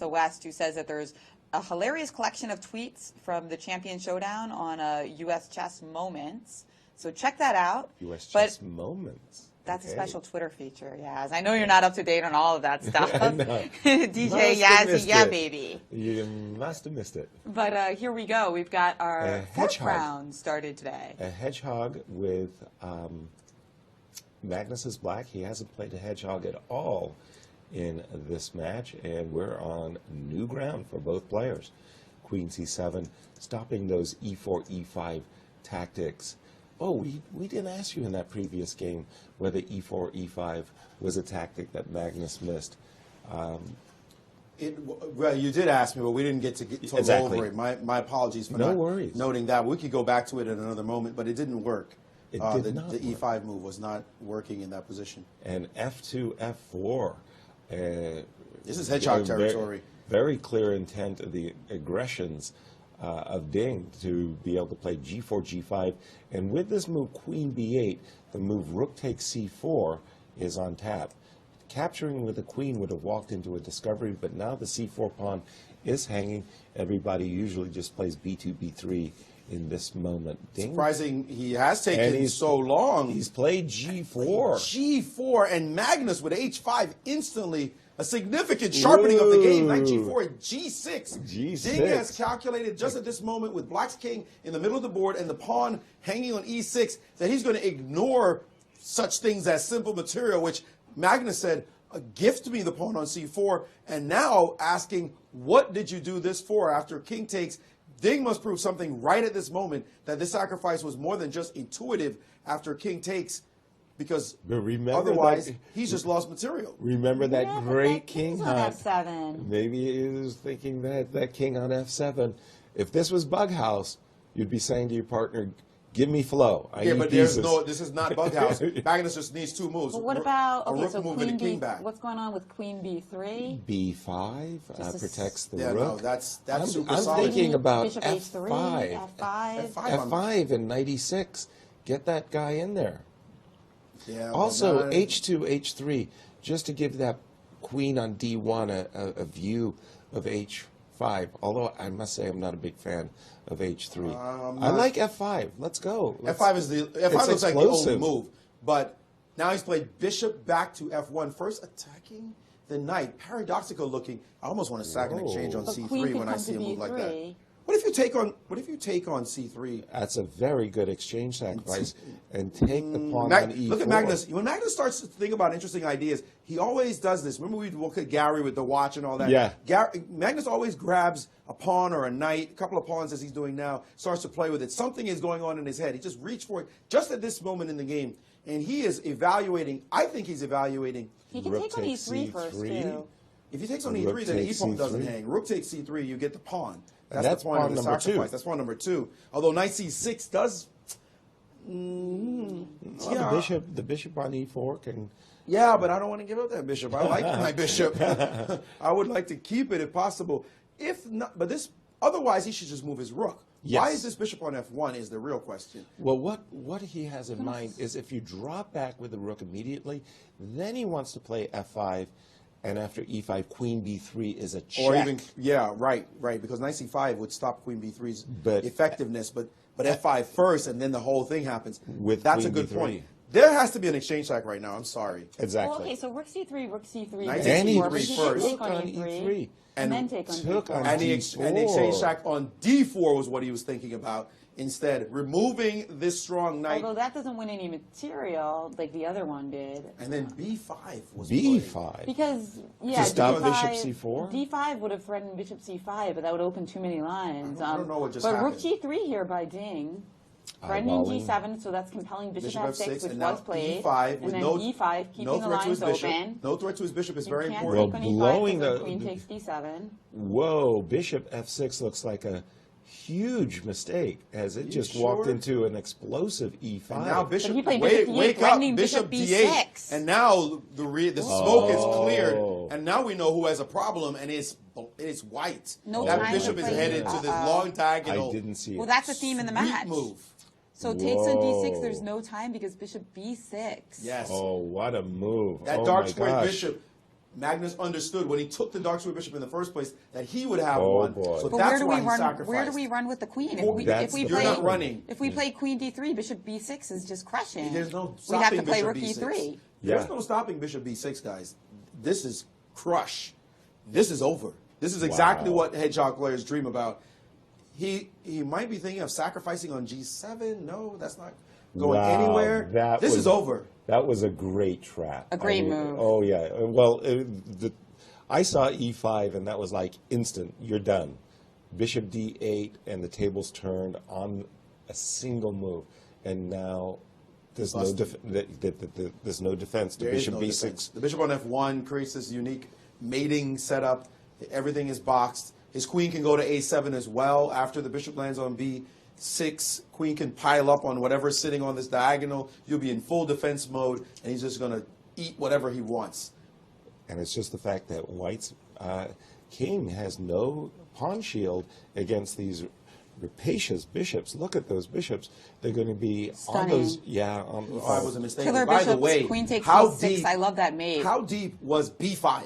West, who says that there's a hilarious collection of tweets from the Champion Showdown on U.S. Chess Moments. So check that out. U.S. Chess Moments. That's a special Twitter feature, Yaz. I know you're not up to date on all of that stuff. DJ Yazzie, yeah, baby. You must have missed it. But here we go. We've got our fourth round started today. A hedgehog with Magnus is black. He hasn't played a hedgehog at all in this match, and we're on new ground for both players. Queen c7, stopping those e4, e5 tactics. Oh, we didn't ask you in that previous game whether e4, e5 was a tactic that Magnus missed. Well, you did ask me, but we didn't get to go over it. My apologies for not noting that. We could go back to it at another moment, but it didn't work. It did not the e5 move was not working in that position. And f2, f4. This is hedgehog territory. Very clear intent of the aggressions of Ding to be able to play g4, g5. And with this move, queen b8, the move rook takes c4 is on tap. Capturing with the queen would have walked into a discovery, but now the c4 pawn is hanging. Everybody usually just plays b2, b3 in this moment. Ding. Surprising he has taken so long. He's played g4. G4 and Magnus with h5 instantly. A significant sharpening of the game. Knight g4 and g6. G6. Ding has calculated just at this moment with black's king in the middle of the board and the pawn hanging on e6 that he's going to ignore such things as simple material, which Magnus said, gift me the pawn on c4, and now asking, what did you do this for? After king takes, Ding must prove something right at this moment, that this sacrifice was more than just intuitive after king takes, because otherwise he's just lost material. Remember that great king hunt. F7. Maybe he was thinking that king on f7. If this was Bughouse, you'd be saying to your partner, give me flow. Yeah, but this is not Bughouse. Magnus just needs two moves. But what about, a rook move and a king back. What's going on with queen b3? b5 protects the rook. No, that's super I'm solid. thinking about Bishop f5. F5. F5 and knight e6. Get that guy in there. Yeah, also, h2, h3, just to give that queen on d1 a view of h5. Although I must say I'm not a big fan of h3. I like f5. Let's go. F5 looks like the only move. But now he's played bishop back to f1, first attacking the knight. Paradoxical looking. I almost want to sack and exchange on c3 when I see a move like that. What if you take on c3? That's a very good exchange sacrifice, and take the pawn on e4. Look at Magnus. When Magnus starts to think about interesting ideas, he always does this. Remember we look at Gary with the watch and all that? Yeah. Magnus always grabs a pawn or a knight, a couple of pawns as he's doing now, starts to play with it. Something is going on in his head. He just reached for it just at this moment in the game, and he is evaluating. I think he's evaluating. He can take on e3 first, too. If he takes on e3, then the e-pawn doesn't hang. Rook takes c3, you get the pawn. That's the point of the sacrifice. That's pawn number 2. Although knight c6 does. The bishop on e4 can. Yeah, but I don't want to give up that bishop. I like my bishop. I would like to keep it if possible. If not, but otherwise he should just move his rook. Yes. Why is this bishop on f1 is the real question. Well, what he has in mind is if you drop back with the rook immediately, then he wants to play f5. And after e5, queen b3 is a check. Or even, right, because knight c5 would stop queen b3's effectiveness, but f5 first, and then the whole thing happens. That's a good point. There has to be an exchange sack right now. I'm sorry. Exactly. Well, okay, so rook c3, rook c3. Knight e3 first. Take on e3. And then take on d4. And the exchange sack on d4 was what he was thinking about. Instead, removing this strong knight. Although that doesn't win any material like the other one did. And then b5 was b5. played. Because, to stop bishop c4? d5 would have threatened bishop c5, but that would open too many lines. I don't know what just happened. But rook g3 here by Ding. Threatening g7, so that's compelling bishop f6, which was played. e5 and then e5, keeping the lines open. No threat to his bishop is very important. important. Blowing the queen takes d7. Whoa, bishop f6 looks like a huge mistake, as it just walked into an explosive e5. And now bishop, wake up, bishop d8. And now the smoke is cleared, and now we know who has a problem, and it's white. That bishop is headed to this long diagonal. I didn't see it. Well, that's the theme in the match. Move. So takes on d6, there's no time because bishop b6. Yes. Oh, what a move. That dark square bishop. Magnus understood when he took the dark square bishop in the first place that he would have Oh, one. boy. So But that's where do why we he run? sacrificed. Where do we run with the queen? Well, you're not running. If we play queen d3, bishop b6 is just crushing. There's no we have stopping to play bishop rook b6. e3. There's Yeah. no stopping bishop b6, guys. This is crush. This is over. This is exactly Wow. what hedgehog players dream about. He might be thinking of sacrificing on g7. No, that's not going Wow, anywhere. This is over. That was a great trap. A great move. Oh, yeah. Well, I saw e5, and that was like instant. You're done. Bishop d8, and the table's turned on a single move. And now there's no, there's no defense to There is bishop no b6. defense. The bishop on f1 creates this unique mating setup. Everything is boxed. His queen can go to a7 as well. After the bishop lands on b6, queen can pile up on whatever's sitting on this diagonal. You'll be in full defense mode, and he's just going to eat whatever he wants. And it's just the fact that White's king has no pawn shield against these rapacious bishops. Look at those bishops. They're going to be Stunning. on those. Yeah. b5 was a mistake. Killer By the bishops, way, queen takes how e6. deep? I love that mate. How deep was b5?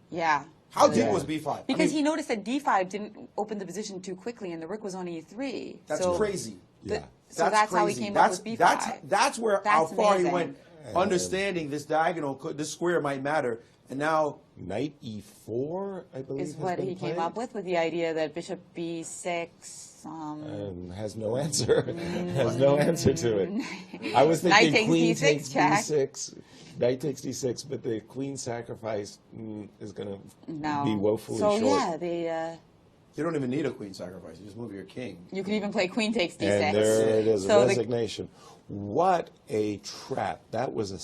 Yeah. How deep Yeah. was b5? Because he noticed that d5 didn't open the position too quickly, and the rook was on e3. That's so crazy. Yeah. So that's how he crazy. came up with b5. That's where That's how far amazing. he went, understanding this diagonal, this square might matter, and now Knight e4, I believe, is has what been he came played. up with the idea that bishop b6. Has no answer. Has no answer to it. I was Knight thinking takes queen d6 takes check. d6. Knight takes d6, but the queen sacrifice is going to No. be woefully so short. yeah, you don't even need a queen sacrifice. You just move your king. you can even play queen takes d6. And there it is, So a the resignation. What a trap. That was a